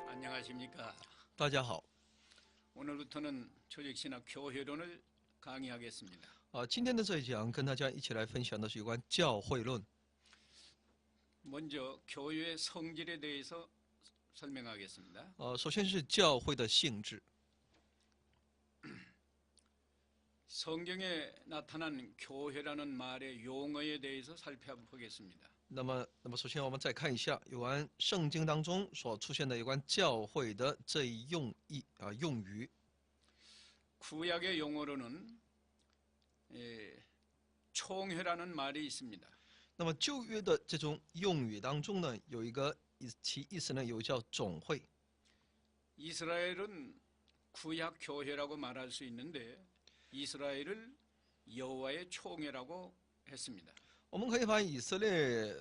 안녕하십니까. 大家好， 오늘부터는 조직신학 교회론을 강의하겠습니다. 今天的这一讲跟大家一起来分享的是有关教会论。 먼저 교회의 성질에 대해서 설명하겠습니다. 首先是教会的性质。 성경에 나타난 교회라는 말의 용어에 대해서 살펴보겠습니다. 那么首先我们再看一下有关圣经当中所出现的有关教会的这一用语。 구약의 용어로는 총회라는 말이 있습니다. 那么旧约的这种用语当中呢，有一个其意思呢，有叫总会。 이스라엘은 구약 교회라고 말할 수 있는데 이스라엘을 여호와의 총회라고 했습니다. 我们可以把以色列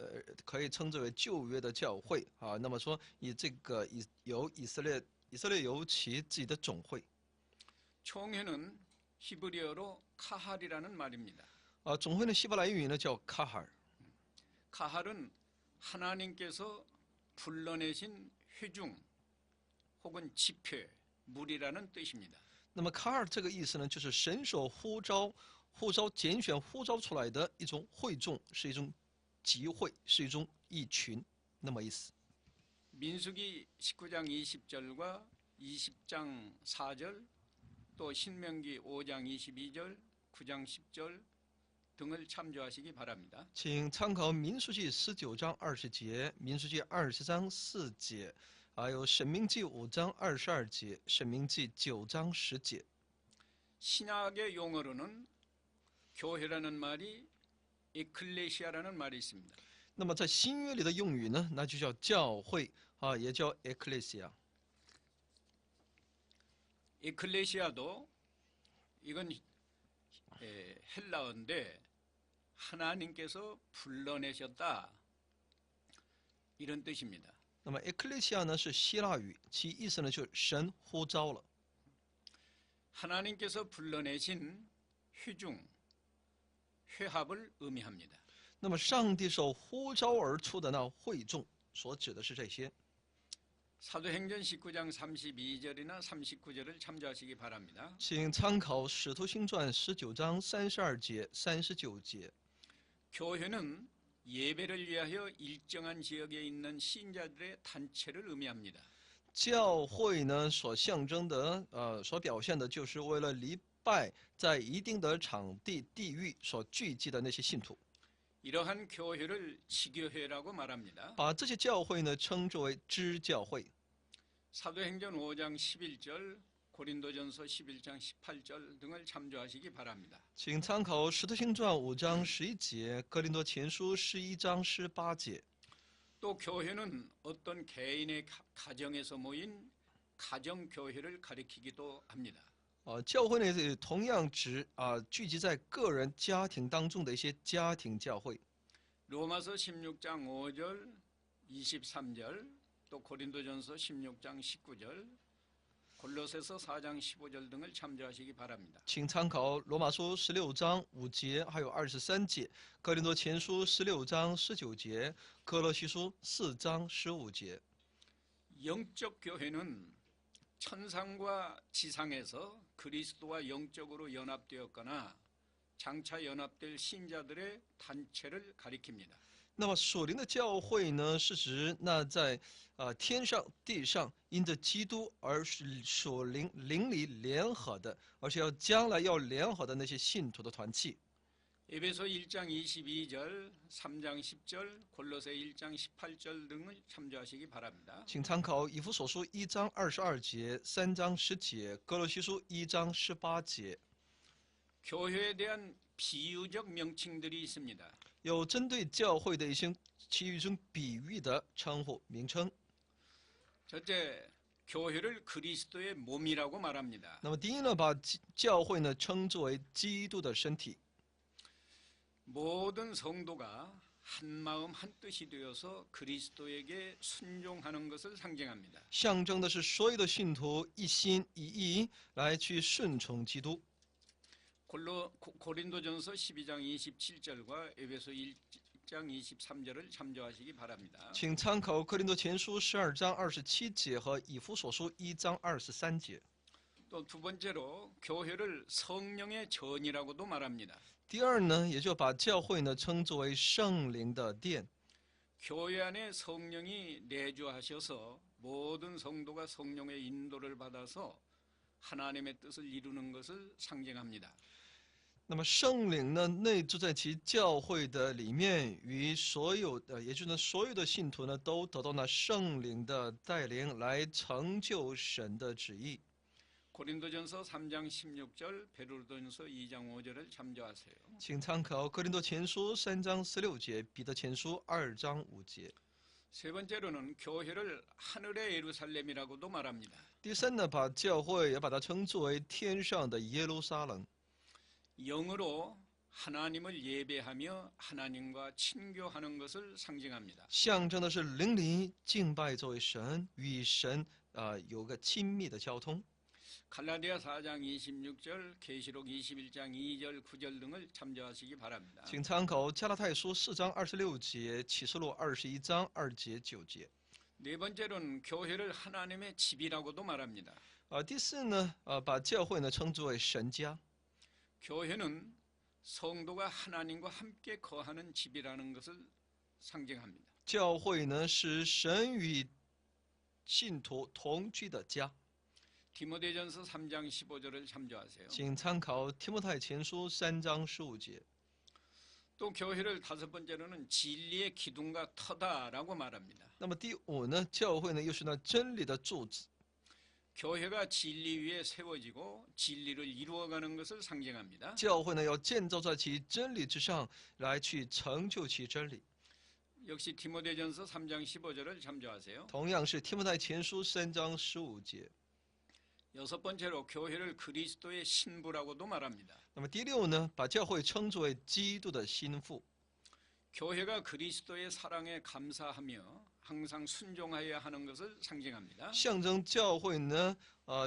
可以称之为旧约的教会啊。那么说以这个由以色列由其自己的总会。 총회는 히브리어로 카할이라는 말입니다. 总会的希伯来语呢叫卡哈尔。 카할은 하나님께서 불러내신 회중 혹은 집회, 무리라는 뜻입니다. 那么卡尔这个意思呢，就是神所呼召、拣选、呼召出来的一种会众，是一种集会，是一种一群，那么意思。 민수기 19장 20절과 20장 4절 또 신명기 5장 22절, 9장 10절 등을 참조하시기 바랍니다. 请参考民数记19章20节、民数记20章4节，还有申命记5章22节、申命记9章10节。 신약의 용어로는 교회라는 말이 에클레시아라는 말이 있습니다. 那么在新约里的用语呢，那就叫教会啊，也叫 ecclesia。 에클레시아도 이건 헬라어인데 하나님께서 불러내셨다 이런 뜻입니다. 那么 ecclesia 呢是希腊语，其意思呢就是神呼召了。 하나님께서 불러내신 회중, 회합을 의미합니다. 那么上帝所呼召而出的那会众，所指的是这些。 사도행전 19장 32절이나 39절을 참조하시기 바랍니다. 请参考《使徒行传》19章32节、39节。 교회는 예배를 위하여 일정한 지역에 있는 신자들의 단체를 의미합니다. 教会呢所象征的所表现的就是为了礼拜在一定的场地地域所聚集的那些信徒。 이러한 교회를 지교회라고 말합니다. 把这些教会呢称之为支教会。 사도행전 5장 11절, 고린도전서 11장 18절 등을 참조하시기 바랍니다. 请参考《使徒行传》5章11节、哥林多前书11章18节。 또 교회는 어떤 개인의 가정에서 모인 가정교회를 가리키기도 합니다. 教会呢同样指聚集在个人家庭当中的一些家庭教会。 로마서 16장 5절, 23절, 또 고린도전서 16장 19절, 골로새서 4장 15절 등을 참조하시기 바랍니다. 请参考罗马书16章5节，还有23节；哥林多前书16章19节；哥罗西书4章15节。 영적 교회는 천상과 지상에서 그리스도와 영적으로 연합되었거나 장차 연합될 신자들의 단체를 가리킵니다. 那么属灵的教会呢，是指那在天上地上因着基督而属灵里联合的，而且将来要联合的那些信徒的团契。 에베소 1장 22절, 3장 10절, 골로새 1장 18절 등을 참조하시기 바랍니다. 请参考以弗所书1章22节、3章10节、哥罗西书1章18节。 교회에 대한 비유적 명칭들이 있습니다. 有针对教会的一些其余一种比喻的称呼名称。 첫째, 교회를 그리스도의 몸이라고 말합니다. 那么第一呢，把教会呢称之为基督的身体。 모든 성도가 한 마음 한 뜻이 되어서 그리스도에게 순종하는 것을 상징합니다. 象征的是所有的信徒一心一意来去顺从基督。 고린도전서 12장 27절과 에베소 1장 23절을 참조하시기 바랍니다. 请参考《哥林多前书》12章27节和《以弗所书》1章23节。 또 두 번째로 교회를 성령의 전이라고도 말합니다. 第二呢，也就把教会呢称作为圣灵的殿。 교회 안에 성령이 내주하셔서 모든 성도가 성령의 인도를 받아서 하나님의 뜻을 이루는 것을 상징합니다. 那么圣灵呢内住在其教会的里面，与所有的，也就是呢所有的信徒呢都得到那圣灵的带领，来成就神的旨意。 고린도전서 3장 16절, 베드로전서 2장 5절을 참조하세요. 请参考《哥林多前书》3章16节，《彼得前书》2章5节。 세 번째로는 교회를 하늘의 예루살렘이라고도 말합니다. 第三呢，把教会也把它称作为天上的耶路撒冷。 영으로 하나님을 예배하며 하나님과 친교하는 것을 상징합니다. 象征的是灵里敬拜作为神，与神有个亲密的交通。 갈라디아 4장 26절, 계시록 21장 2절, 9절 등을 참조하시기 바랍니다. 请参考加拉太书4章26节，启示录21章2节9节。 네 번째로는 교회를 하나님의 집이라고도 말합니다. 第四呢，把教会呢称作为神家。 교회는 성도가 하나님과 함께 거하는 집이라는 것을 상징합니다. 教会呢是神与信徒同居的家。 디모데전서 3장 15절을 참조하세요. 请参考提摩太前书3章15节。 또 교회를 다섯 번째로는 진리의 기둥과 터다라고 말합니다. 那么第五呢，教会呢又是那真理的柱子。 교회가 진리 위에 세워지고 진리를 이루어가는 것을 상징합니다. 教会呢要建造在其真理之上，来去成就其真理。 역시 디모데전서 3장 15절을 참조하세요. 同样是提摩太前书3章15节。 여섯 번째로 교회를 그리스도의 신부라고도 말합니다. 那么第六呢，把教会称作为基督的心腹。 교회가 그리스도의 사랑에 감사하며 항상 순종하여야 하는 것을 상징합니다. 象征教会呢，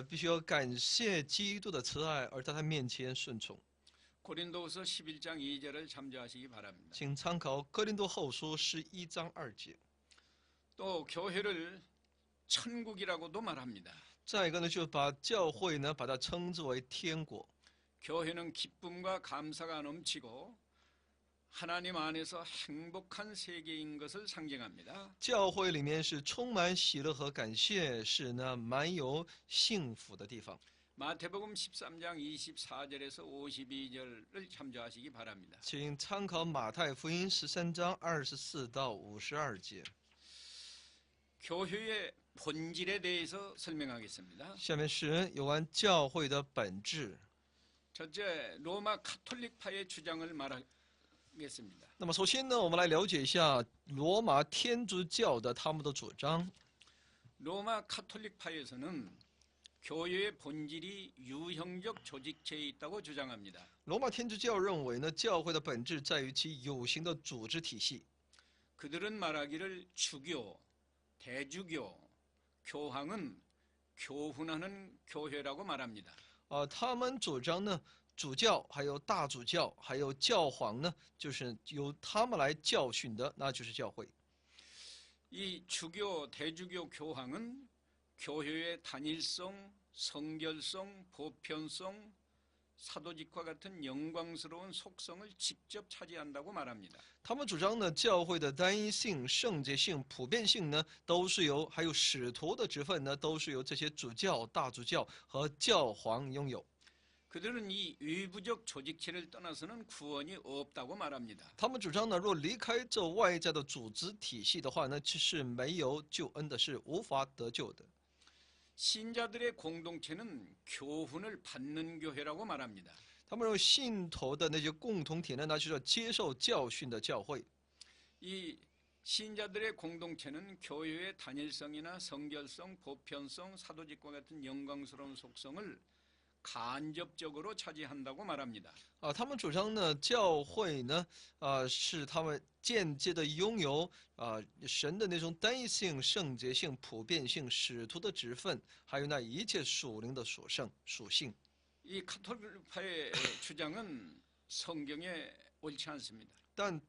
必须要感谢基督的慈爱，而在他面前顺从。 고린도후서 11장 2절을 참조하시기 바랍니다. 请参考哥林多后书11章2节。 또 교회를 천국이라고도 말합니다. 再一个呢，就把教会呢，把它称之为天国。 교회는 기쁨과 감사가 넘치고 하나님 안에서 행복한 세계인 것을 상징합니다. 教会里面是充满喜乐和感谢，是呢满有幸福的地方。 마태복음 13장 24절에서 52절을 참조하시기 바랍니다. 请参考马太福音13章24到52节。 교회의 본질에 대해서 설명하겠습니다. 下面是有关教会的本质。 첫째, 로마 카톨릭파의 주장을 말하겠습니다. 那么首先呢，我们来了解一下罗马天主教的他们的主张。 로마 카톨릭파에서는 교회의 본질이 유형적 조직체에 있다고 주장합니다. 罗马天主教认为呢，教会的本质在于其有形的组织体系。 그들은 말하기를 주교, 대주교, 교황은 교훈하는 교회라고 말합니다. 他们主张呢，主教还有大主教还有教皇呢，就是由他们来教训的，那就是教会。 이 주교, 대주교, 교황은 교회의 단일성, 성결성, 보편성, 사도직과 같은 영광스러운 속성을 직접 차지한다고 말합니다. 他们主张呢，教会的单一性、圣洁性、普遍性呢，都是由还有使徒的职分呢，都是由这些主教、大主教和教皇拥有。 그들은 이 외부적 조직체를 떠나서는 구원이 없다고 말합니다. 他们主张呢，若离开这外在的组织体系的话呢，其实没有救恩的，是无法得救的。 신자들의 공동체는 교훈을 받는 교회라고 말합니다. 他们认为信徒的那些共同体呢，那就是要接受教训的教会。 이 신자들의 공동체는 교회의 단일성이나 성결성, 보편성, 사도직과 같은 영광스러운 속성을 간접적으로 차지한다고 말합니다. 他们主张呢，教会呢，是他们间接的拥有神的那种单一性、圣洁性、普遍性、使徒的职分，还有那一切属灵的属性。 이 카톨릭파의 주장은 성경에 옳지 않습니다. 但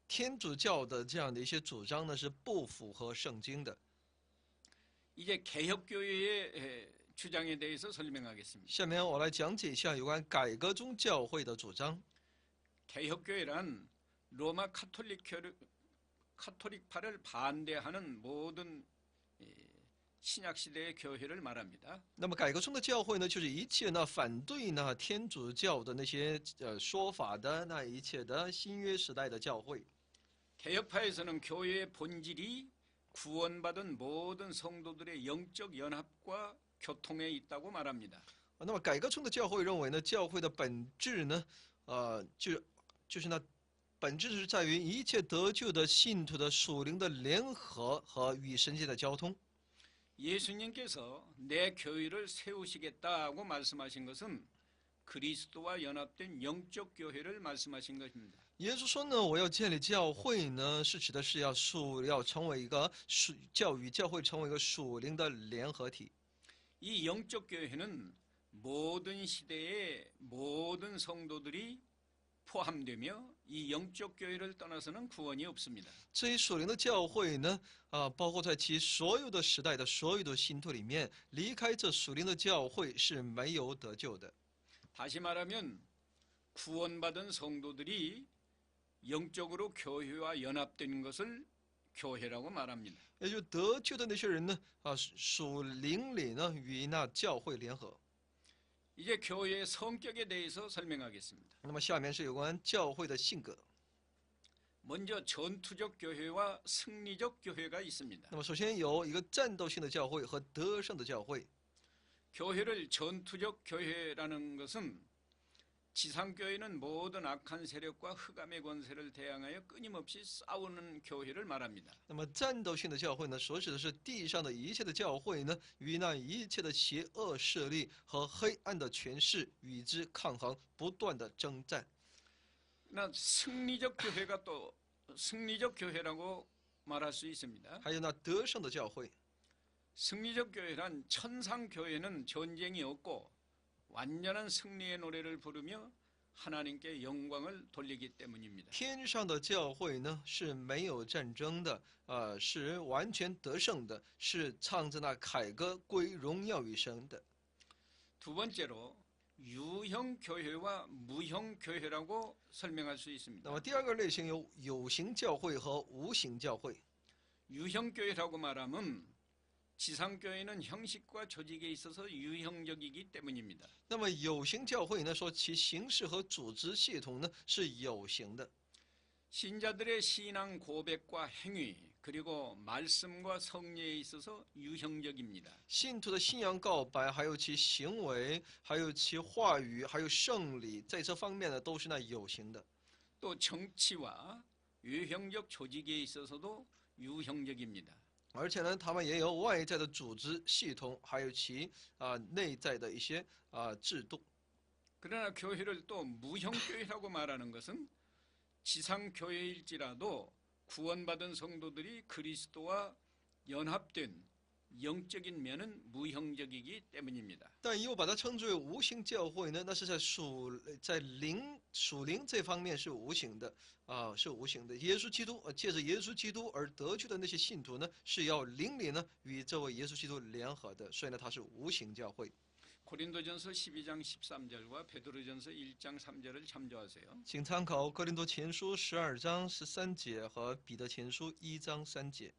天主教的这样的一些主张呢，是不符合圣经的。 이제 개혁교회의 주장에 대해서 설명하겠습니다. 下面我来讲解一下有关改革宗教会的主张。 개혁교회란 로마 카톨릭파를 반대하는 모든 신약 시대의 교회를 말합니다. 那么改革宗的教会呢，就是一切呢反对呢天主教的那些说法的那一切的新约时代的教会。 개혁파에서는 교회의 본질이 구원받은 모든 성도들의 영적 연합과 교통에 있다고 말합니다. 那么改革宗的教会认为呢，教会的本质呢，就是那本质是在于一切得救的信徒的属灵的联合和与神界的交通。 예수님께서 내 교회를 세우시겠다고 말씀하신 것은 그리스도와 연합된 영적 교회를 말씀하신 것입니다. 耶稣说呢，我要建立教会呢，是指的是要成为一个教会成为一个属灵的联合体。 이 영적 교회는 모든 시대의 모든 성도들이 포함되며 이 영적 교회를 떠나서는 구원이 없습니다. 至于属灵的教会呢，包括在其所有的时代的所有的信徒里面，离开这属灵的教会是没有得救的。 다시 말하면 구원받은 성도들이 영적으로 교회와 연합된 것을 교회라고 말합니다. 也就得救的那些人呢，属灵里呢与那教会联合。 이제 교회의 성격에 대해서 설명하겠습니다. 那么下面是有关教会的性格。 먼저 전투적 교회와 승리적 교회가 있습니다. 那么首先有一个战斗性的教会和得胜的教会。 교회를 전투적 교회라는 것은 지상교회는 모든 악한 세력과 흑암의 권세를 대항하여 끊임없이 싸우는 교회를 말합니다. 那么战斗性的教会呢，所指的是地上的一切的教会呢，与那一切的邪恶势力和黑暗的权势与之抗衡，不断的征战。 나 승리적 교회가 또 승리적 교회라고 말할 수 있습니다. 还有那得胜的教会。 승리적 교회란 천상 교회는 전쟁이 없고 완전한 승리의 노래를 부르며 하나님께 영광을 돌리기 때문입니다. 天上的教会呢是没有战争的，是完全得胜的，是唱着那凯歌归荣耀与神的。 두 번째로 유형 교회와 무형 교회라고 설명할 수 那 있습니다. 么第二个类型有有形教会和无形教会。 유형 교회라고 말하면 지상 교회는 형식과 조직에 있어서 유형적이기 때문입니다. 那么有形教会呢，说其形式和组织系统呢是有形的。 신자들의 신앙 고백과 행위 그리고 말씀과 성례에 있어서 유형적입니다. 信徒的信仰告白，还有其行为，还有其话语，还有圣礼，在这方面呢都是那有形的。 또 정치와 외형적 조직에 있어서도 유형적입니다. 而且呢，他们也有外在的组织系统，还有其内在的一些制度。 그러나 교회를 또 무형교회라고 말하는 것은 지상교회일지라도 구원받은 성도들이 그리스도와 연합된 영적인 면은 무형적이기 때문입니다. 但又把它称之为无形教会呢，那是在属灵这方面是无形的是无形的。耶稣基督借着耶稣基督而得救的那些信徒呢，是要灵里呢与这位耶稣基督联合的，所以呢它是无形教会。 고린도전서 12장 13절과 베드로전서 1장 3절을 참조하세요. 请参考哥林多前书12章13节和彼得前书1章3节。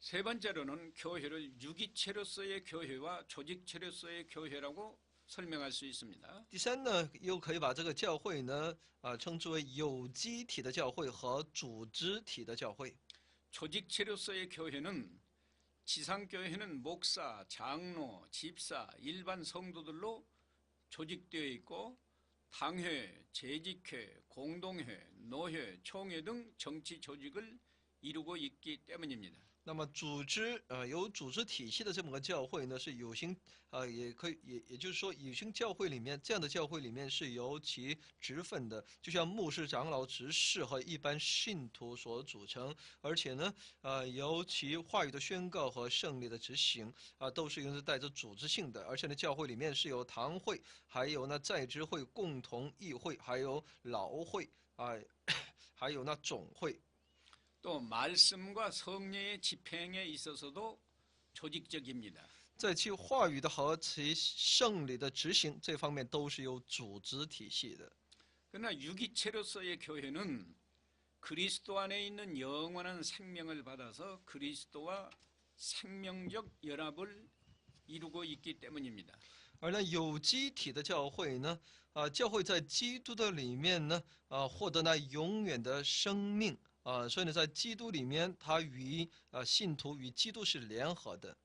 세 번째로는 교회를 유기체로서의 교회와 조직체로서의 교회라고 설명할 수 있습니다. 第三呢，又可以把这个教会呢称之为有机体的教会和组织体的教会。 조직체로서의 교회는 지상교회는 목사, 장로, 집사, 일반 성도들로 조직되어 있고 당회, 재직회, 공동회, 노회, 총회 등 정치 조직을 이루고 있기 때문입니다. 那么组织有组织体系的这么个教会呢，是有形也可以也就是说有形教会里面这样的教会里面是由其职分的，就像牧师、长老、执事和一般信徒所组成，而且呢由其话语的宣告和胜利的执行都是由带着组织性的，而且呢教会里面是有堂会，还有呢在职会、共同议会，还有老会还有那总会。 또 말씀과 성령의 집행에 있어서도 조직적입니다. 在其话语的和其圣礼的执行这方面都是有组织体系的。 그러나 유기체로서의 교회는 그리스도 안에 있는 영원한 생명을 받아서 그리스도와 생명적 연합을 이루고 있기 때문입니다. 而呢，有机体的教会呢，教会在基督的里面呢，获得那永远的生命所以呢，在基督里面，它与信徒与基督是联合的。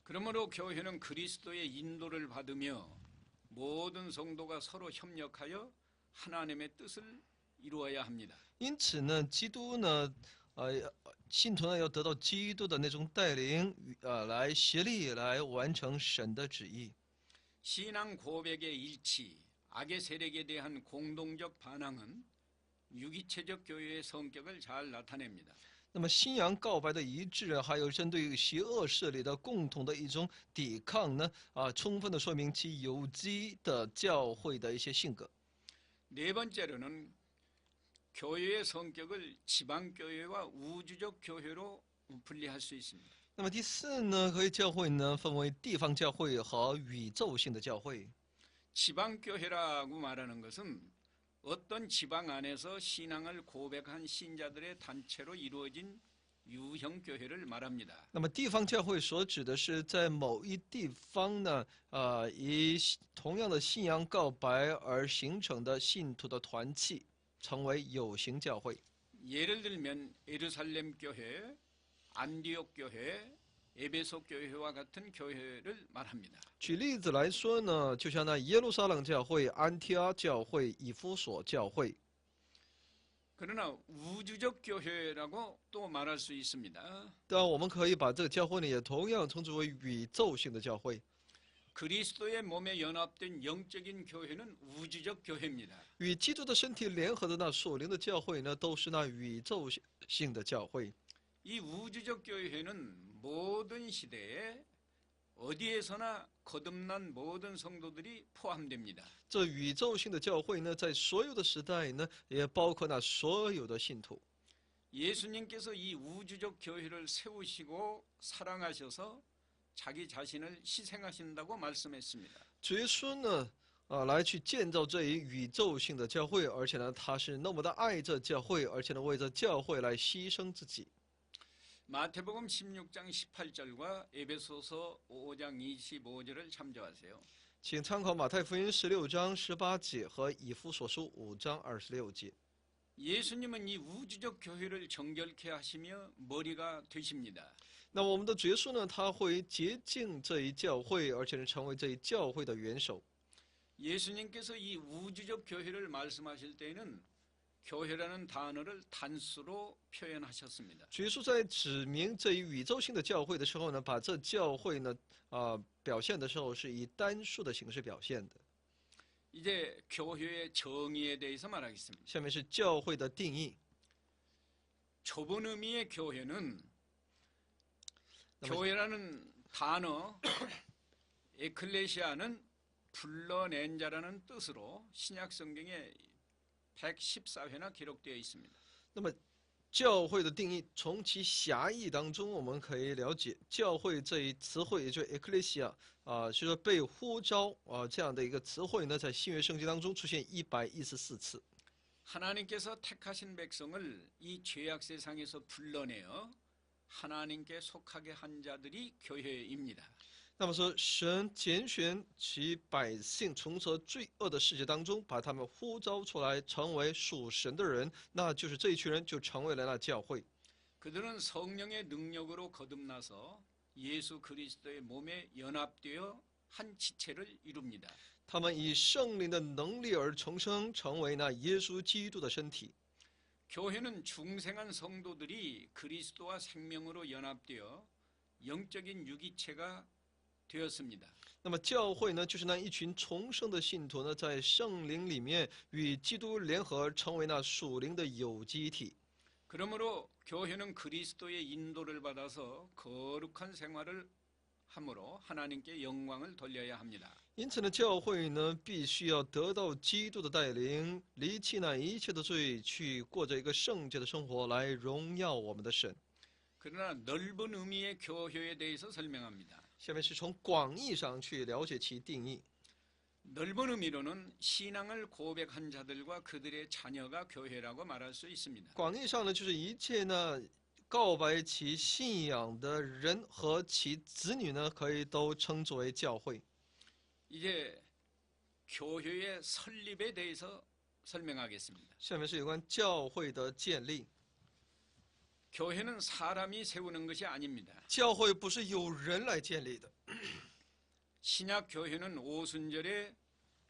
그러므로 교회는 그리스도의 인도를 받으며 모든 성도가 서로 협력하여 하나님의 뜻을 이루어야 합니다. 因此呢，基督呢，信徒呢要得到基督的那种带领，来协力来完成神的旨意。 신앙 고백의 일치, 악의 세력에 대한 공동적 반항은 유기체적 교회의 성격을 잘 나타냅니다. 那么信仰告白的一致，还有针对邪恶势力的共同的一种抵抗呢，充分的说明其有机的教会的一些性格。 네 번째로는 교회의 성격을 지방 교회와 우주적 교회로 분리할 수 있습니다. 那么第四呢，可以教会呢分为地方教会和宇宙性的教会。 지방 교회라고 말하는 것은 어떤 지방 안에서 신앙을 고백한 신자들의 단체로 이루어진 유형 교회를 말합니다. 那么地方教会所指的是在某一地方呢，以同样的信仰告白而形成的信徒的团契，成为有形教会。 예를 들면 예루살렘 교회, 안디옥 교회, 에베소 교회와 같은 교회를 말합니다. 举例子来说呢，就像那耶路撒冷教会、安提阿教会、以弗所教会。 그러나 우주적 교회라고 또 말할 수 있습니다. 当然，我们可以把这个教会呢，也同样称之为宇宙性的教会。 그리스도의 몸에 연합된 영적인 교회는 우주적 교회입니다. 与基督的身体联合的那属灵的教会呢，都是那宇宙性的教会。 이 우주적 교회는 모든 시대에 어디에서나 거듭난 모든 성도들이 포함됩니다. 这宇宙性的教会呢，在所有的时代呢，也包括那所有的信徒。 예수님께서 이 우주적 교회를 세우시고 사랑하셔서 자기 자신을 희생하신다고 말씀했습니다. 主耶稣呢，来去建造这一宇宙性的教会，而且呢，他是那么的爱这教会，而且呢，为这教会来牺牲自己。 마태복음 16장 18절과 에베소서 5장 25절을 참조하세요. 请参考马太福音16章18节和以弗所书5章26节。 예수님은 이 우주적 교회를 정결케 하시며 머리가 되십니다. 那我们的主耶稣呢，他会洁净这一教会，而且呢，成为这一教会的元首。 예수님께서 이 우주적 교회를 말씀하실 때에는 교회라는 단어를 단수로 표현하셨습니다. 主耶稣在指明这一宇宙性的教会的时候呢，把这教会呢，表现的时候是以单数的形式表现的。 이제 교회의 정의에 대해서 말하겠습니다. 下面是教会的定义。 좁은 의미의 교회는 那么 교회라는 단어 에클레시아는 불러낸 자라는 뜻으로 신약 성경에 114회나 기록되어 있습니다. 那么教会的定义，从其狭义当中，我们可以了解教会这一词汇，也就是 ecclesia 是说被呼召这样的一个词汇呢，在新约圣经当中出现114次。 하나님께서 택하신 백성을 이 죄악 세상에서 불러내어 하나님께 속하게 한 자들이 교회입니다. 那么说，神拣选其百姓从这罪恶的世界当中，把他们呼召出来，成为属神的人，那就是这一群人就成为了那教会。 그들은 성령의 능력으로 거듭나서 예수 그리스도의 몸에 연합되어 한 지체를 이룹니다. 他们以圣灵的能力而重生，成为那耶稣基督的身体。 교회는 중생한 성도들이 그리스도와 생명으로 연합되어 영적인 유기체가 되었습니다. 那么教会呢，就是那一群重生的信徒呢，在圣灵里面与基督联合，成为那属灵的有机体。 그러므로 교회는 그리스도의 인도를 받아서 거룩한 생활을 함으로 하나님께 영광을 돌려야 합니다. 因此呢，教会呢必须要得到基督的带领，离弃那一切的罪，去过着一个圣洁的生活，来荣耀我们的神。 그러나 넓은 의미의 교회에 대해서 설명합니다. 下面是从广义上去了解其定义。 넓은 의미로는 신앙을 고백한 자들과 그들의 자녀가 교회라고 말할 수 있습니다. 广义上呢，就是一切呢告白其信仰的人和其子女呢，可以都称作为教会。 이제 교회의 설립에 대해서 설명하겠습니다. 下面是有关教会的建立。 교회는 사람이 세우는 것이 아닙니다. 教会不是由人来建立的， 신약 교회는 오순절에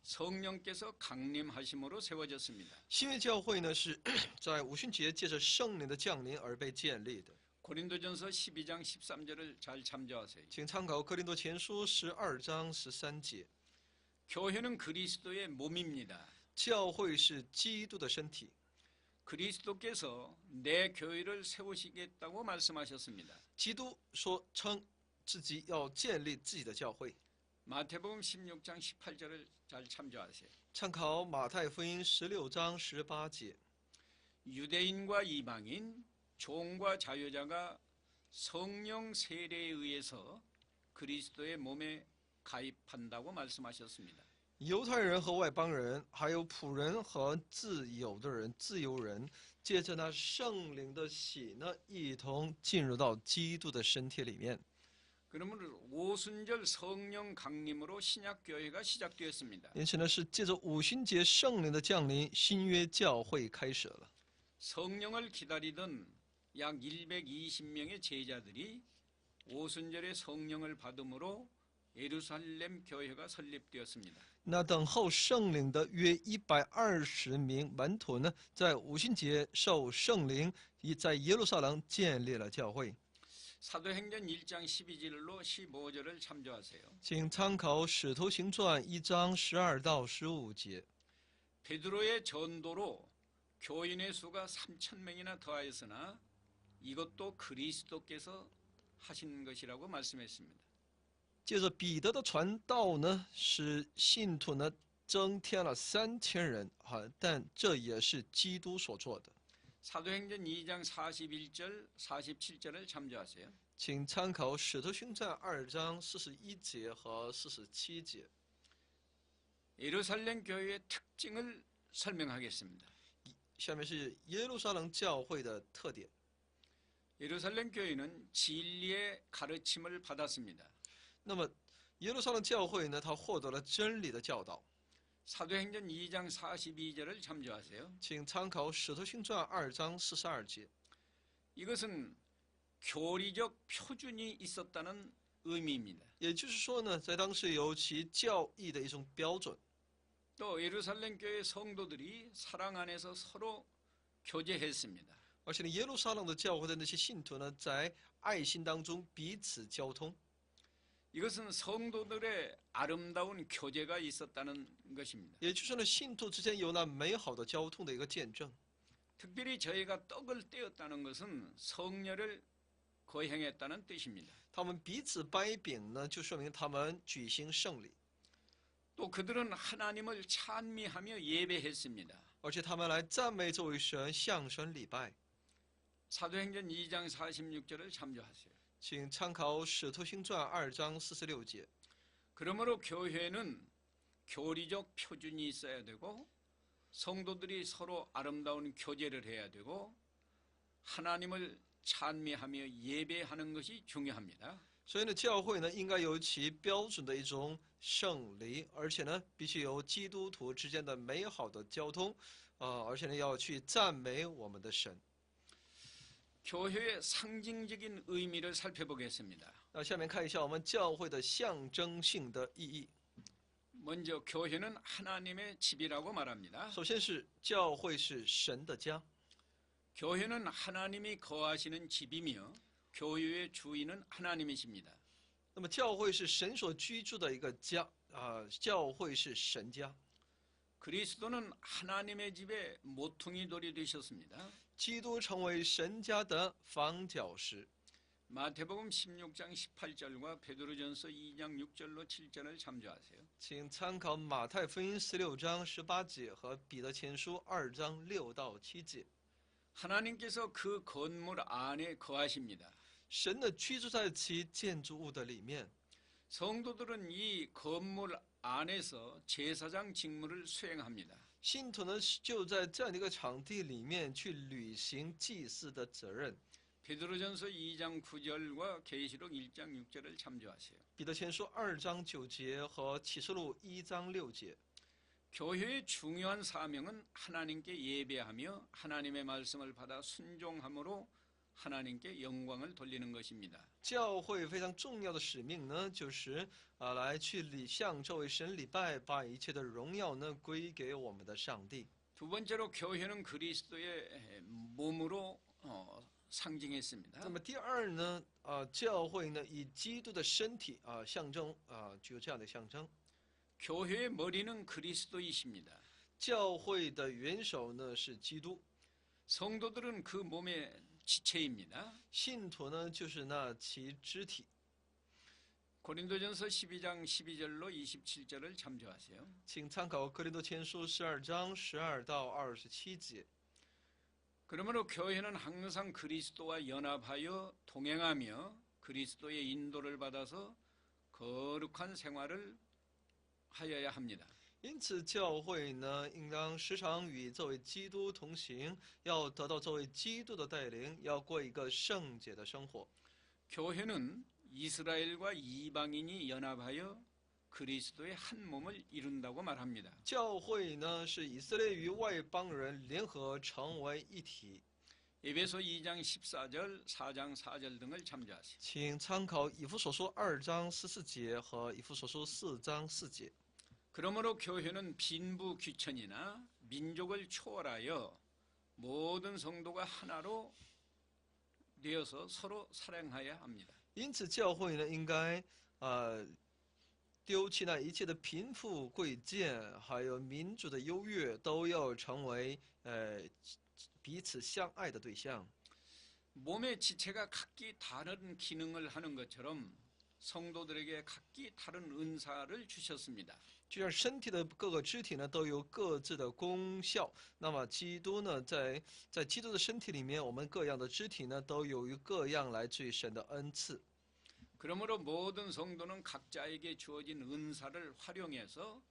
성령께서 강림하심으로 세워졌습니다. 新约教会呢是在五旬节借着圣灵的降临而被建立的。 고린도전서 12장 13절을 잘 참조하세요. 请参考哥林多前书12章13节。 교회는 그리스도의 몸입니다. 教会是基督的身体， 그리스도께서 내 교회를 세우시겠다고 말씀하셨습니다. 基督说称自己要建立自己的教会。 마태복음 16장 18절을 잘 참조하세요. 参考马太福音16章18节。 유대인과 이방인, 종과 자유자가 성령 세례에 의해서 그리스도의 몸에 가입한다고 말씀하셨습니다. 犹太人和外邦人，还有仆人和自由的人、自由人，借着那圣灵的洗呢，一同进入到基督的身体里面。 그러므로 오순절 성령 강림으로 신약 교회가 시작되었습니다. 因此呢，是借着五旬节圣灵的降临，新约教会开始了。 성령을 기다리던 약 120명의 제자들이 오순절에 성령을 받음으로 예루살렘 교회가 설립되었습니다. 那等候圣灵的约120名门徒呢，在五旬节受圣灵，已在耶路撒冷建立了教会。 사도행전 1장 12절로 15절을 참조하세요. 请参考《使徒行传》1章12到15节。 베드로의 전도로 교인의 수가 3,000명이나 더하였으나 이것도 그리스도께서 하신 것이라고 말씀했습니다. 借着彼得的传道呢，使信徒呢增添了3000人啊，但这也是基督所做的。 사도행전 2장 41절, 47절을 참조하세요. 请参考《使徒行传》2章41节和47节。 예루살렘 교회의 특징을 설명하겠습니다. 下面是耶路撒冷教会的特点。 예루살렘 교회는 진리의 가르침을 받았습니다. 那么，耶路撒冷教会呢，它获得了真理的教导。 사도행전 2장 42절을 참조하세요. 请参考《使徒行传》2章42节。 이것은 교리적 표준이 있었다는 의미입니다. 也就是说呢，在当时有其教义的一种标准。 또 예루살렘 교회 성도들이 사랑 안에서 서로 교제했습니다. 而且呢，耶路撒冷的教会的那些信徒呢，在爱心当中彼此交通。 이것은 성도들의 아름다운 교제가 있었다는 것입니다. 也就是呢，信徒之间有那美好的交通的一个见证。 특별히 저희가 떡을 떼었다는 것은 성녀를 거행했다는 뜻입니다. 他们彼此掰饼呢，就说明他们举行圣礼， 또 그들은 하나님을 찬미하며 예배했습니다. 而且他们来赞美这位神，向神礼拜。 사도행전 2장 46절을 참조하세요. 请参考《使徒行传》2章46节。 그러므로 교회는 교리적 표준이 있어야 되고 성도들이 서로 아름다운 교제를 해야 되고 하나님을 찬미하며 예배하는 것이 중요합니다. 所以呢，教会呢应该有其标准的一种圣礼，而且呢必须有基督徒之间的美好的交通，而且呢要去赞美我们的神。 교회의 상징적인 의미를 살펴보겠습니다. 那下面看一下我们教会的象征性的意义。 먼저 교회는 하나님의 집이라고 말합니다. 首先是教会是神的家， 교회는 하나님이 거하시는 집이며 교회의 주인은 하나님이십니다. 那么教会是神所居住的一个家教会是神家。 그리스도는 하나님의 집에 모퉁이 돌이 되셨습니다. 基督成为神家的房角石。 마태복음 16장 18절과 베드로전서 2장 6절로 7절을 참조하세요. 请参考马太福音16章18节和彼得前书2章6到7节。 하나님께서 그 건물 안에 거하십니다. 神的居住在其建筑物的里面， 성도들은 이 건물 안에서 제사장 직무를 수행합니다. 信徒呢就在这样的一个场地里面去履行祭祀的责任。 베드로전서 2장 9절과 계시록 1장 6절을 참조하세요. 彼得前书2章9节和启示录1章6节。 교회의 중요한 사명은 하나님께 예배하며 하나님의 말씀을 받아 순종함으로 하나님께 영광을 돌리는 것입니다. 教会非常重要的使命呢，就是来去向这位神礼拜，把一切的荣耀呢归给我们的上帝。 두 번째로 교회는 그리스도의 몸으로 상징했습니다. 那么第二呢，教会呢以基督的身体象征具有这样的象征。 교회의 머리는 그리스도이십니다. 教会的元首呢是基督， 성도들은 그 몸의 지체입니다. 信徒呢就是那其肢体。 고린도전서 12장 12절로 27절을 참조하세요. 请参考哥林多前书12章12到27节。 그러므로 교회는 항상 그리스도와 연합하여 동행하며 그리스도의 인도를 받아서 거룩한 생활을 하여야 합니다. 因此，教会呢，应当时常与这位基督同行，要得到这位基督的带领，要过一个圣洁的生活。 교회는 이스라엘과 이방인이 연합하여 그리스도의 한 몸을 이룬다고 말합니다. 教会呢，是以色列与外邦人联合成为一体。 에베소 2장 14절, 4장 4절 등을 참조하세요. 请参考以弗所书2章14节和以弗所书4章4节。 그러므로 교회는 빈부 귀천이나 민족을 초월하여 모든 성도가 하나로 되어서 서로 사랑해야 합니다. 因此，教会呢，应该丢弃那一切的贫富贵贱，还有民主的优越，都要成为彼此相爱的对象。 몸의 지체가 각기 다른 기능을 하는 것처럼 성도들에게 각기 다른 은사를 주셨습니다. 就像身体的各个肢体呢都有各自的功效，那么基督呢，在基督的身体里面，我们各样的肢体呢都有各样来自于神的恩赐。 그러므로 모든 성도는 각자에게 주어진 은사를 활용해서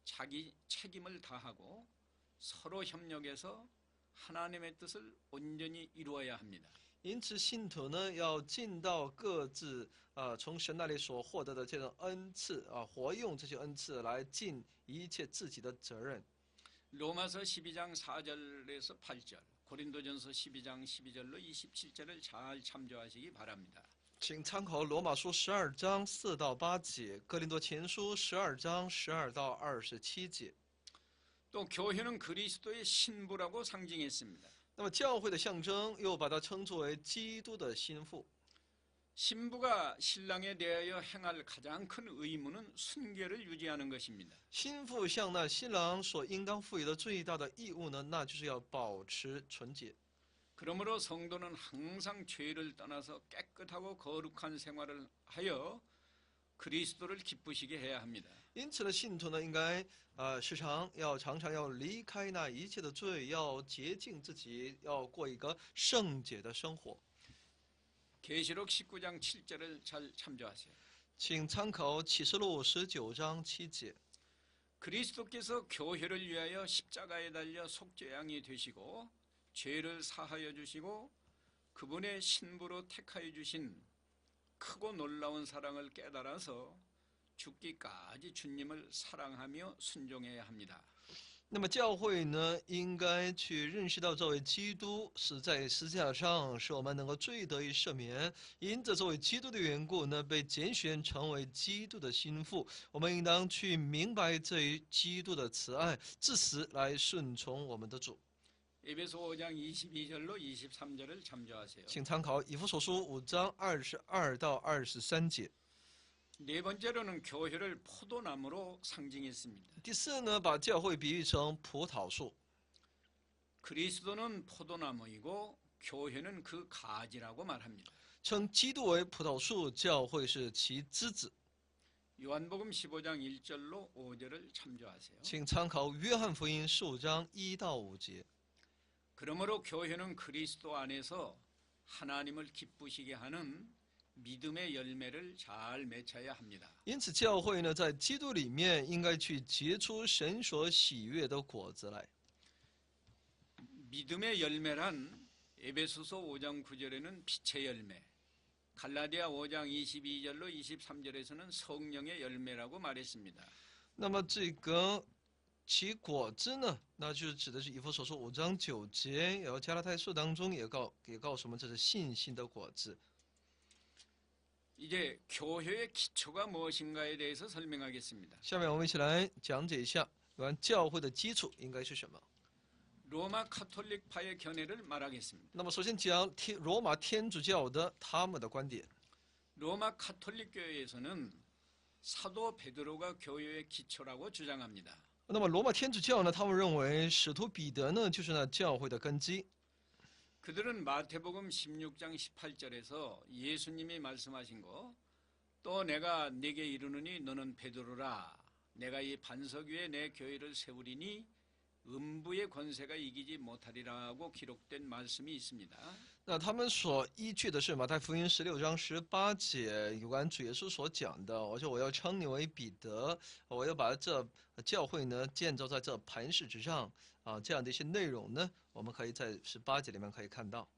자기 책임을 다하고 서로 협력해서 하나님의 뜻을 온전히 이루어야 합니다. 因此，信徒呢要尽到各自从神那里所获得的这种恩赐活用这些恩赐来尽一切自己的责任。 로마서 12장 4절에서 8절, 고린도전서 12장 12절로 27절을 잘 참조하시기 바랍니다. 请参考罗马书12章4到8节，哥林多前书12章12到27节。 또 교회는 그리스도의 신부라고 상징했습니다. 那么教会的象征又把它称作为基督的心腹。 신부가 신랑에 대하여 행할 가장 큰 의무는 순결을 유지하는 것입니다. 心腹向那新郎所应当赋予的最大的义务呢，那就是要保持纯洁。 그러므로 성도는 항상 죄를 떠나서 깨끗하고 거룩한 생활을 하여 그리스도를 기쁘시게 해야 합니다. 因此呢，信徒呢应该常常要离开那一切的罪，要洁净自己，要过一个圣洁的生活。 계시록 19장 7절을 잘 참조하세요. 请参考启示录19章7节。 그리스도께서 교회를 위하여 십자가에 달려 속죄양이 되시고 죄를 사하여 주시고 그분의 신부로 택하여 주신 크고 놀라운 사랑을 깨달아서 죽기까지 주님을 사랑하며 순종해야 합니다. 那么教会呢，应该去认识到这位基督死在十字架上，使我们能够罪得以赦免。因着这位基督的缘故呢，被拣选成为基督的心腹。我们应当去明白这一基督的慈爱，至死来顺从我们的主。 에베소 5장 22절로 23절을 참조하세요. 请参考以弗所书5章22到23节。 네 번째로는 교회를 포도나무로 상징했습니다. 第四呢，把教会比喻成葡萄树， 그리스도는 포도나무이고 교회는 그 가지라고 말합니다. 称基督为葡萄树，教会是其枝子。 요한복음 15장 1절로 5절을 참조하세요. 请参考约翰福音15章1到5节。 그러므로 교회는 그리스도 안에서 하나님을 기쁘시게 하는 믿음의 열매를 잘 맺어야 합니다. 因此，教会呢，在基督里面应该去结出神所喜悦的果子来。 믿음의 열매란 에베소서 5장 9절에는 빛의 열매, 갈라디아 5장 22절로 23절에서는 성령의 열매라고 말했습니다. 那么这个其果子呢，那就是指的是以弗所书5章9节，然后加拉太书当中也告诉我们，这是信心的果子。 이제 교회의 기초가 무엇인가에 대해서 설명하겠습니다. 下面我们一起来讲解一下有关教会的基础应该是什么。 로마 카톨릭파의 견해를 말하겠습니다. 那么首先讲罗马天主教的他们的观点。 로마 카톨릭 교회에서는 사도 베드로가 교회의 기초라고 주장합니다. 那么罗马天主教呢，他们认为使徒彼得呢就是那教会的根基。 그들은 마태복음 16장 18절에서 예수님이 말씀하신 거, 또 내가 네게 이르노니 너는 베드로라, 내가 이 반석 위에 내 교회를 세우리니 음부의 권세가 이기지 못하리라고 기록된 말씀이 있습니다. 那他们所依据的是马太福音16章18节有关主耶稣所讲的，我说我要称你为彼得，我要把这教会呢建造在这磐石之上啊，这样的一些内容呢，我们可以在18节里面可以看到。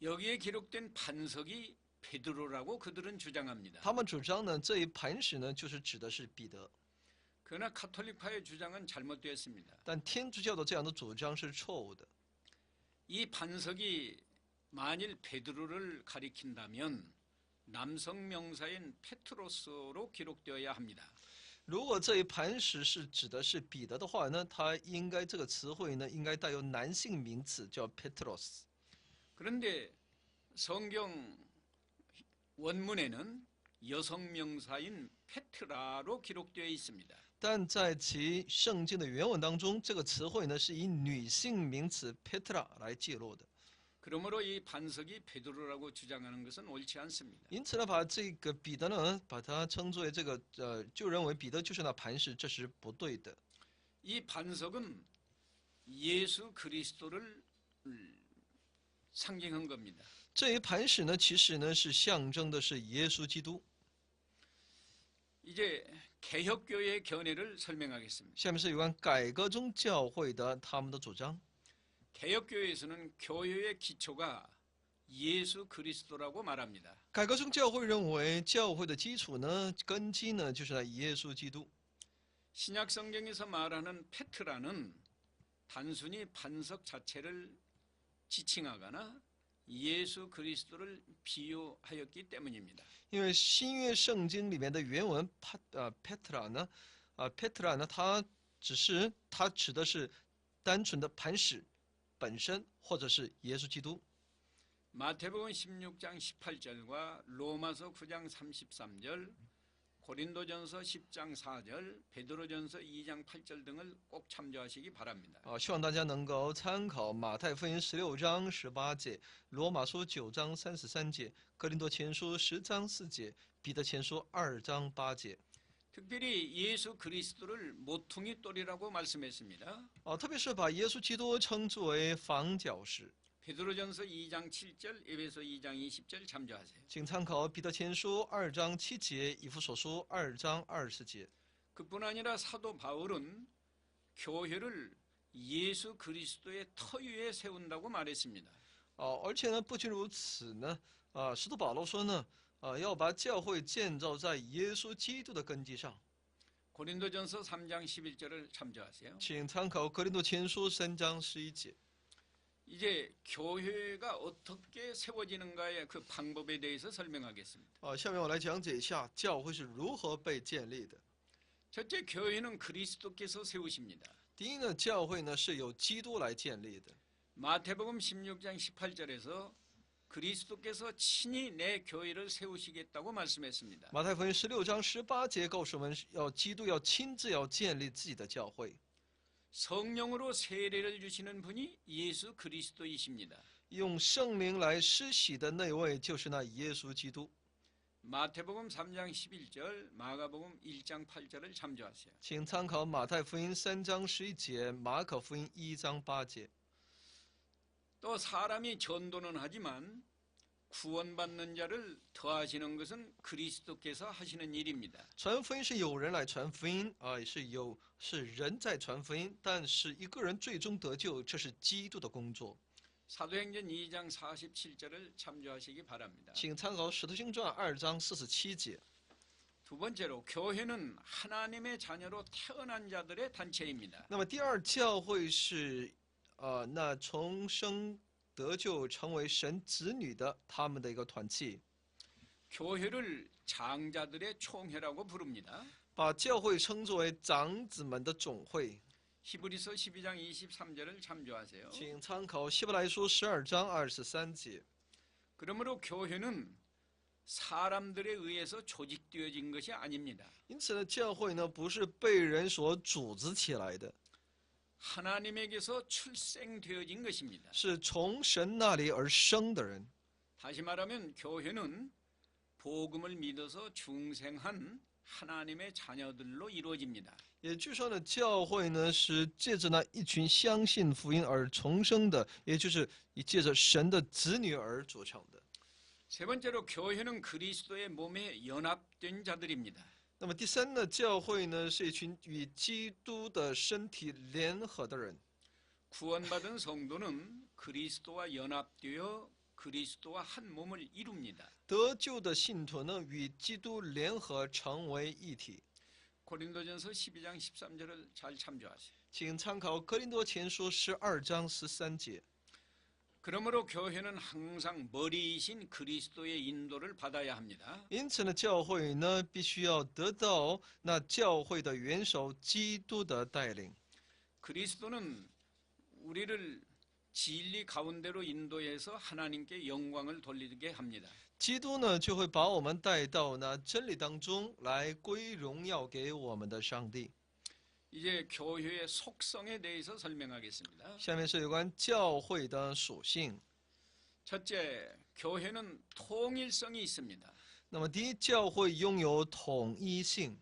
여기에 기록된 반석이 베드로라고 그들은 주장합니다. 他们主张呢，这一磐石呢就是指的是彼得， 그러나 카톨릭파의 주장은 잘못되었습니다. 但天主教的这样的主张是错误的。 이 반석이 만일 베드로를 가리킨다면 남성 명사인 페트로스로 기록되어야 합니다. 如果这一磐石是指的是彼得的话呢，它应该这个词汇呢应该带有男性名词，叫 Petros。 그런데 성경 원문에는 여성 명사인 페트라로 기록되어 있습니다. 但在其圣经的原文当中，这个词汇呢是以女性名词 Petra 来记录的。 그러므로 이 반석이 베드로라고 주장하는 것은 옳지 않습니다. 因此呢，把这个彼得呢，把它称作为这个就认为彼得就是那磐石，这是不对的。 이 반석은 예수 그리스도를 상징한 겁니다. 这一磐石呢，其实呢是象征的是耶稣基督。 이제 개혁교회의 견해를 설명하겠습니다. 下面是有关改革宗教会的他们的主张。 개혁교회에서는 교회의 기초가 예수 그리스도라고 말합니다. 改革宗教会认为，教会的基础呢，根基呢，就是那耶稣基督。 신약 성경에서 말하는 페트라는 단순히 반석 자체를 지칭하거나 예수 그리스도를 비유하였기 때문입니다. 因为新约圣经里面的原文Petra 呢，Petra 呢，它指的是单纯的磐石本身，或者是耶稣基督。 마태복음 16장 18절과 로마서 9장 33절, 고린도전서 10장 4절, 베드로전서 2장 8절 등을 꼭 참조하시기 바랍니다. 希望大家能够参考马太福音16章18节、罗马书9章33节、哥林多前书10章4节、彼得前书2章8节。 특별히 예수 그리스도를 모퉁이 돌이라고 말씀했습니다. 特别是把耶稣基督称之为房角石。 베드로전서 2장 7절, 에베소 2장 20절 참조하세요. 请参考彼得前书2章7节、以弗所书2章20节。 그뿐 아니라 사도 바울은 교회를 예수 그리스도의 터 위에 세운다고 말했습니다. 而且呢，不仅如此呢，使徒保罗说呢，要把教会建造在耶稣基督的根基上。 고린도전서 3장 11절을 참조하세요. 请参考哥林多前书3章11节。 이제 교회가 어떻게 세워지는가의 그 방법에 대해서 설명하겠습니다. 下面我来讲解一下教会是如何被建立的。 첫째, 교회는 그리스도께서 세우십니다. 第一呢，教会呢是由基督来建立的。 마태복음 16장 18절에서 그리스도께서 친히 내 교회를 세우시겠다고 말씀했습니다. 马太福音16章18节告诉我们，基督要亲自要建立自己的教会， 성령으로 세례를 주시는 분이 예수 그리스도이십니다. 用圣灵来施洗的那位就是那耶稣基督。 마태복음 3장 11절, 마가복음 1장 8절을 참조하세요. 请参考马太福音3章11节，马可福音1章8节。 또 사람이 전도는 하지만 구원받는 자를 더하시는 것은 그리스도께서 하시는 일입니다. 传福音是有人来传福音啊，是人在传福音，但是一个人最终得救，这是基督的工作。 사도행전 2장 47절을 참조하시기 바랍니다. 请参考使徒行传2章47节。 두 번째로 교회는 하나님의 자녀로 태어난 자들의 단체입니다. 那么第二，教会是那重生得救成为神子女的他们的一个团契， 교회를 장자들의 총회라고 부릅니다. 把教会称作为长子们的总会。 히브리서 12장 23절을 참조하세요. 请参考希伯来书12章23节。 그러므로 교회는 사람들에 의해서 조직되어진 것이 아닙니다. 因此呢，教会呢不是被人所组织起来的， 하나님에게서 출생되어진 것입니다. 是从神那里而生的人。 다시 말하면 교회는 복음을 믿어서 중생한 하나님의 자녀들로 이루어집니다. 也就是说呢，教会呢是借着那一群相信福音而重生的，也就是借着神的子女而组成的。 세 번째로 교회는 그리스도의 몸에 연합된 자들입니다. 那么第三呢，教会呢是一群与基督的身体联合的人。 구원받은 성도는 그리스도와 연합되어 그리스도와 한 몸을 이룹니다. 得救的信徒呢与基督联合成为一体。 고린도전서 12장 13절을 잘 참조하세요. 请参考哥林多前书12章13节。 그러므로 교회는 항상 머리이신 그리스도의 인도를 받아야 합니다. 因此呢，教会呢必须要得到那教会的元首基督的带领。 그리스도는 우리를 진리 가운데로 인도해서 하나님께 영광을 돌리게 합니다. 基督呢就会把我们带到那真理当中来，归荣耀给我们的上帝。 이제 교회의 속성에 대해서 설명하겠습니다. 下面是有关教会的属性。 첫째, 교회는 통일성이 있습니다. 那么第一，教会拥有统一性。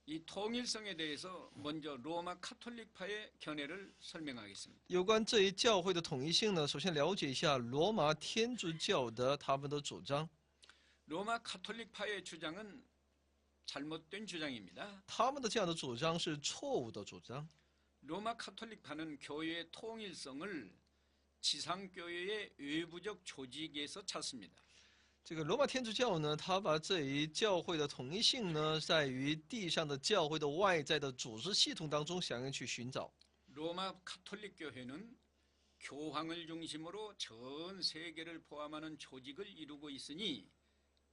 이 통일성에 대해서 먼저 로마 카톨릭파의 견해를 설명하겠습니다. 有关这一教会的统一性呢，首先了解一下罗马天主教的他们的主张。 로마 카톨릭파의 주장은 잘못된 주장입니다. 他们的这样的主张是错误的主张。 로마 카톨릭파는 교회의 통일성을 지상교회의 외부적 조직에서 찾습니다. 这个罗马天主教呢，他把这一教会的统一性呢，在于地上的教会的外在的组织系统当中，想要去寻找。 로마 카톨릭 교회는 교황을 중심으로 전 세계를 포함하는 조직을 이루고 있으니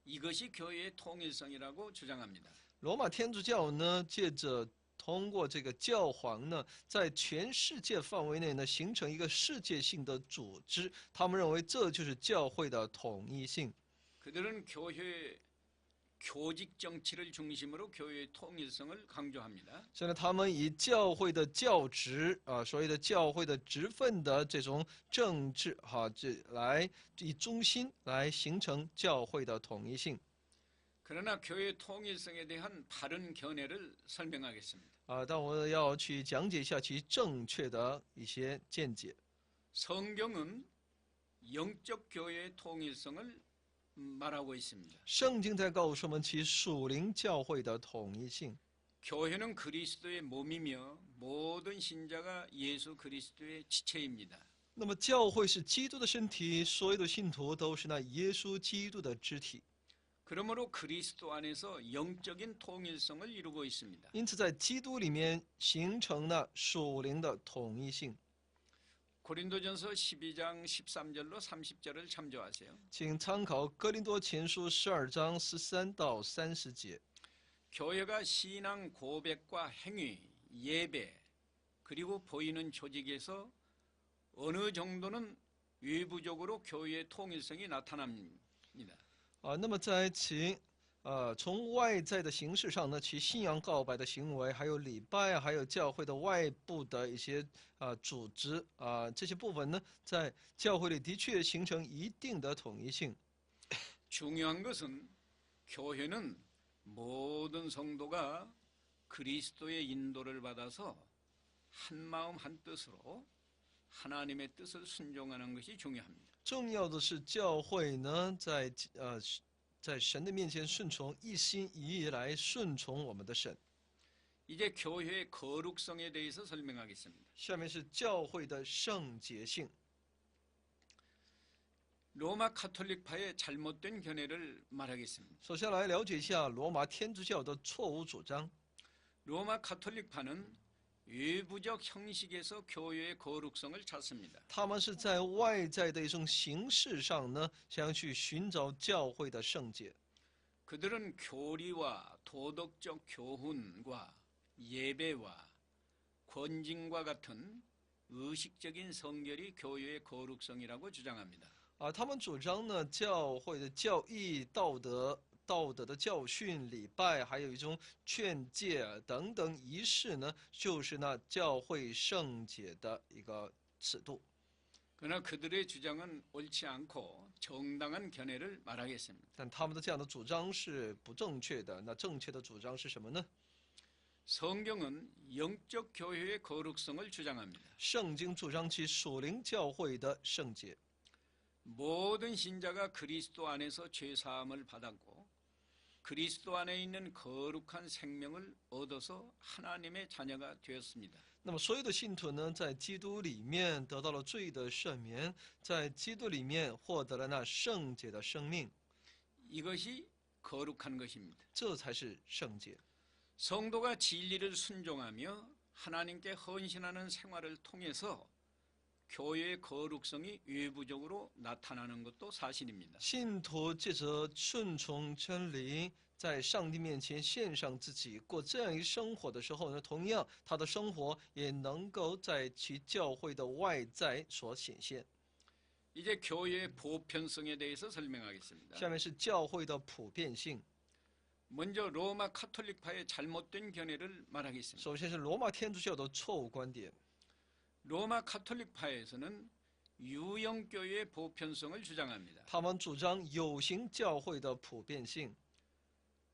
이것이 교회의 통일성이라고 주장합니다. 罗马天主教呢，借着通过这个教皇呢，在全世界范围内呢，形成一个世界性的组织。他们认为这就是教会的统一性。 그들은 교회 교직 정치를 중심으로 교회의 통일성을 강조합니다. 所以呢，他们以教会的教职所谓的教会的职分的这种政治以中心来形成教会的统一性。 그러나 교회 통일성에 대한 바른 견해를 설명하겠습니다. 但我要去讲解一下其正确的一些见解。 성경은 영적 교회의 통일성을 말하고 있습니다. 圣经在告诉我们其属灵教会的统一性。 교회는 그리스도의 몸이며 모든 신자가 예수 그리스도의 지체입니다. 那么教会是基督的身体，所有的信徒都是那耶稣基督的肢体。 그러므로 그리스도 안에서 영적인 통일성을 이루고 있습니다. 因此，在基督里面形成了属灵的统一性。 고린도전서 12장 13절로 30절을 참조하세요. 请参考哥林多前书12章13到30节。 교회가 신앙 고백과 행위, 예배, 그리고 보이는 조직에서 어느 정도는 외부적으로 교회의 통일성이 나타납니다. 那么在其从外在的形式上呢，其信仰告白的行为，还有礼拜，还有教会的外部的一些组织这些部分呢，在教会里的确形成一定的统一性。 중요한 것은 교회는 모든 성도가 그리스도의 인도를 받아서 한 마음 한 뜻으로 하나님의 뜻을 순종하는 것이 중요합니다. 重要的是，教会呢，在神的面前顺从，一心一意来顺从我们的神。 이제 교회의 거룩성에 대해서 설명하겠습니다. 下面是教会的圣洁性。 로마 카톨릭파의 잘못된 견해를 말하겠습니다. 首先来了解一下罗马天主教的错误主张。 로마 카톨릭파는 외부적 형식에서 교회의 거룩성을 찾습니다. 他们是在外在的一种形式上呢，想要去寻找教会的圣洁。 그들은 교리와 도덕적 교훈과 예배와 권징과 같은 의식적인 성결이 교회의 거룩성이라고 주장합니다. 他们主张呢，教会的教义、道德的教训、礼拜，还有一种劝诫等等仪式呢，就是那教会圣洁的一个尺度。 그러나 그들의 주장은 옳지 않고 정당한 견해를 말하겠습니다. 但他们的这样的主张是不正确的。那正确的主张是什么呢？ 성경은 영적 교회의 거룩성을 주장합니다. 圣经主张其属灵教会的圣洁。 모든 신자가 그리스도 안에서 죄 사함을 받았고 그리스도 안에 있는 거룩한 생명을 얻어서 하나님의 자녀가 되었습니다. 那么所有的信徒呢，在基督里面得到了罪的赦免，在基督里面获得了那圣洁的生命， 이것이 거룩한 것입니다. 这才是圣洁。 성도가 진리를 순종하며 하나님께 헌신하는 생활을 통해서 교회의 거룩성이 외부적으로 나타나는 것도 사실입니다. 信徒借着顺从真理，在上帝面前献上自己，过这样一生活的时候呢，同样他的生活也能够在其教会的外在所显现。 이제 교회의 보편성에 대해서 설명하겠습니다. 下面是教会的普遍性。 먼저 로마 카톨릭파의 잘못된 견해를 말하겠습니다. 首先是罗马天主教的错误观点。 로마 카톨릭파에서는 유형교회의 보편성을 주장합니다. 他们主张有形教会的普遍性。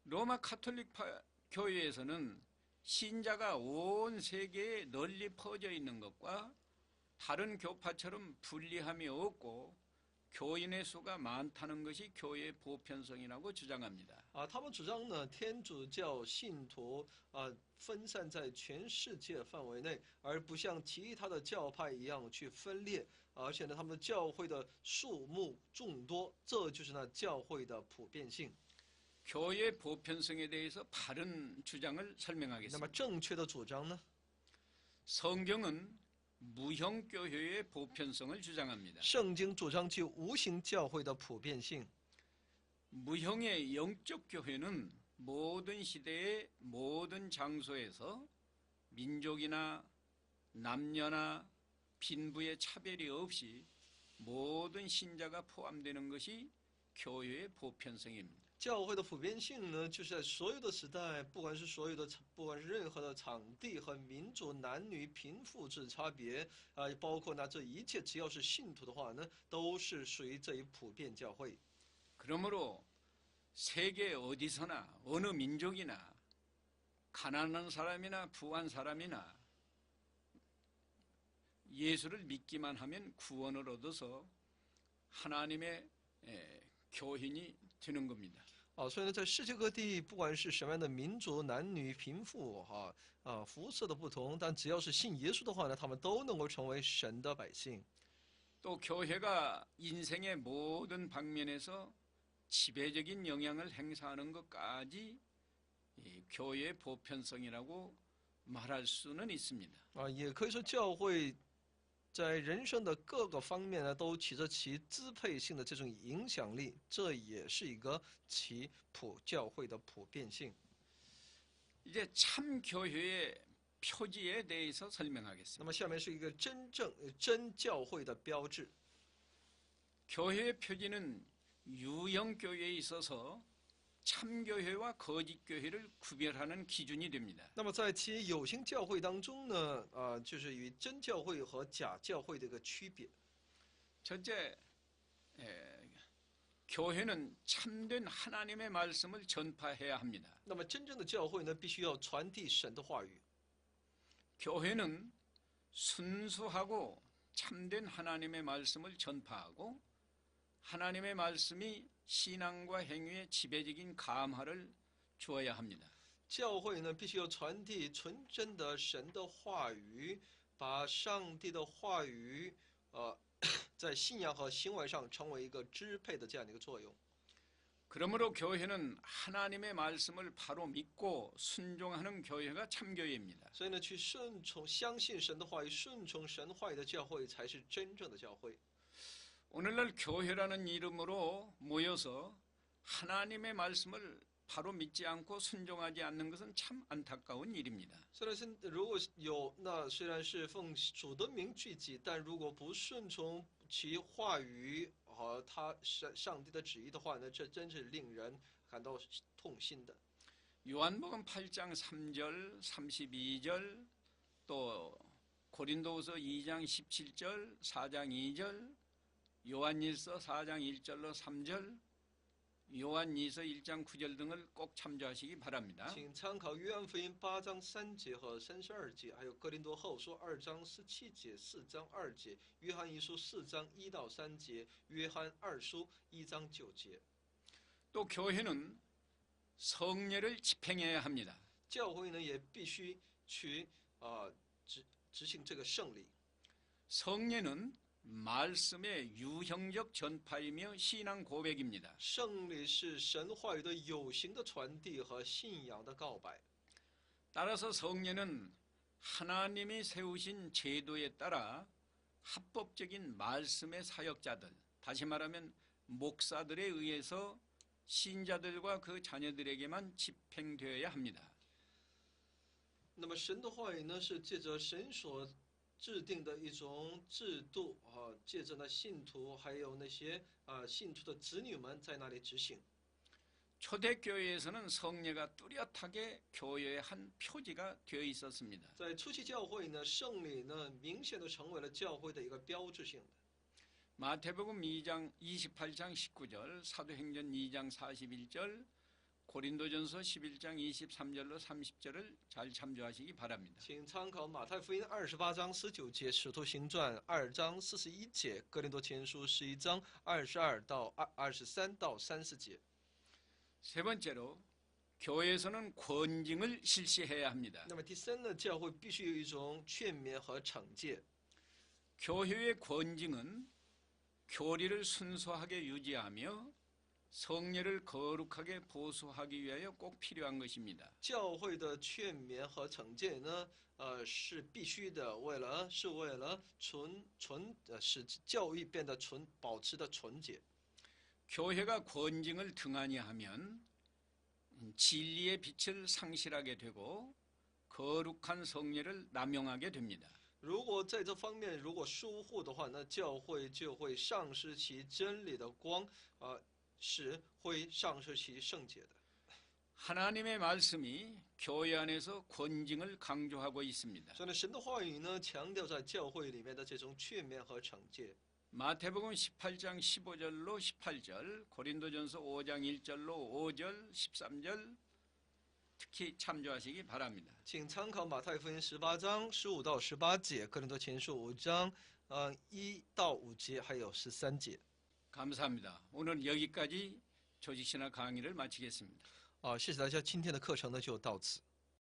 로마 카톨릭파 교회에서는 신자가 온 세계에 널리 퍼져 있는 것과 다른 교파처럼 분리함이 없고 교인의 수가 많다는 것이 교회의 보편성이라고 주장합니다. 他们主张呢，天主教信徒分散在全世界范围内，而不像其他的教派一样去分裂，而且呢，他们的教会的数目众多，这就是那教会的普遍性。 교회의 보편성에 대해서 바른 주장을 那么 설명하겠습니다. 正确的主张呢？ 성경은 무형교회의 보편성을 주장합니다. 圣经主张其无形教会的普遍性。 무형의 영적 교회는 모든 시대의 모든 장소에서 민족이나 남녀나 빈부의 차별이 없이 모든 신자가 포함되는 것이 교회의 보편성입니다. 教会的普遍性呢，就是在所有的时代，不管是任何的场地和民族、男女、贫富之差别包括这一切，只要是信徒的话呢，都是属于这一普遍教会。 그러므로 세계 어디서나 어느 민족이나 가난한 사람이나 부한 사람이나 예수를 믿기만 하면 구원을 얻어서 하나님의 교인이 되는 겁니다. 所以呢，在世界各地，不管是什么样的民族、男女、贫富肤色的不同，但只要是信耶稣的话呢，他们都能够成为神的百姓。 또 교회가 인생의 모든 방면에서 지배적인 영향을 행사하는 것까지 교회의 보편성이라고 말할 수는 있습니다. 也可以说教会在人生的各个方面呢，都起着其支配性的这种影响力，这也是一个教会的普遍性。 이제 참 교회의 표지에 대해서 那 설명하겠습니다. 么下面是一个真教会的标志。 교회의 표지는 유형 교회에 있어서 참교회와 거짓 교회를 구별하는 기준이 됩니다. 那么在其有形教会当中呢，就是与真教会和假教会的一个区别。 첫째, 교회는 참된 하나님의 말씀을 전파해야 합니다. 那么真正的教会呢，必须要传递神的话语。 교회는 순수하고 참된 하나님의 말씀을 전파하고 하나님의 말씀이 신앙과 행위에 지배적인 감화를 주어야 합니다. 教会呢，必须要传递纯真的神的话语，把上帝的话语，在信仰和行为上成为一个支配的这样的一个作用。 그러므로 교회는 하나님의 말씀을 바로 믿고 순종하는 교회가 참교회입니다. 所以呢，去顺从、相信神的话语、顺从神话语的教会，才是真正的教会。 오늘날 교회라는 이름으로 모여서 하나님의 말씀을 바로 믿지 않고 순종하지 않는 것은 참 안타까운 일입니다. 虽然如果有，那虽然是奉主的名聚集，但如果不顺从其话语和上帝的旨意的话呢，这真是令人感到痛心的。 요한복음 8장 3절, 32절, 또 고린도후서 2장 17절, 4장 2절, 요한일서 4장 1절로 3절, 요한이서 1장 9절 등을 꼭 참조하시기 바랍니다. 请参考约翰福音8章3节和32节，还有哥林多后书2章17节、4章2节，约翰一书4章1到3节，约翰二书1章9节。 또 교회는 성례를 집행해야 합니다. 教会呢也必须去执行这个圣礼。 성례는 말씀의 유형적 전파이며 신앙 고백입니다. 圣礼是神话语的有形的传递和信仰的告白。 따라서 성례는 하나님이 세우신 제도에 따라 합법적인 말씀의 사역자들, 다시 말하면 목사들에 의해서 신자들과 그 자녀들에게만 집행되어야 합니다. 那么神的话语呢，是借着神所制定的一种制度借着呢信徒还有那些信徒的子女们在那里执行。 초대교회에서는 성례가 뚜렷하게 교회의 한 표지가 되어 있었습니다. 在初期教会呢，圣礼呢明显的成为了教会的一个标志性的。 마태복음 28장 19절, 사도행전 2장 41절, 고린도전서 11장 23절로 30절을 잘 참조하시기 바랍니다. 请参考马太福音28章19节，使徒行传2章41节，哥林多前书11章22到23到34节。 세 번째로 교회에서는 권징을 실시해야 합니다. 那么第三呢，教会必须有一种劝勉和惩戒。 교회의 권징은 교리를 순수하게 유지하며 성례를 거룩하게 보수하기 위하여 꼭 필요한 것입니다. 教会的劝勉和惩戒呢，是必须的，为了使教义变得保持的纯洁。 교회가 권징을 등한히 하면 진리의 빛을 상실하게 되고 거룩한 성례를 남용하게 됩니다. 如果在这方面如果疏忽的话，那教会就会丧失其真理的光，是会丧失其圣洁的。 하나님의 말씀이 교회 안에서 권징을 강조하고 있습니다. 所以呢，神的话语呢，强调在教会里面的这种劝勉和惩戒。 마태복음 18장 15절로 18절, 고린도전서 5장 1절로 5절, 13절 특히 참조하시기 바랍니다. 请参考马太福音18章15到18节，哥林多前书5章1到5节，还有13节。 감사합니다. 오늘 여기까지 조직신학 강의를 마치겠습니다. 谢谢大家，今天的课程呢就到此。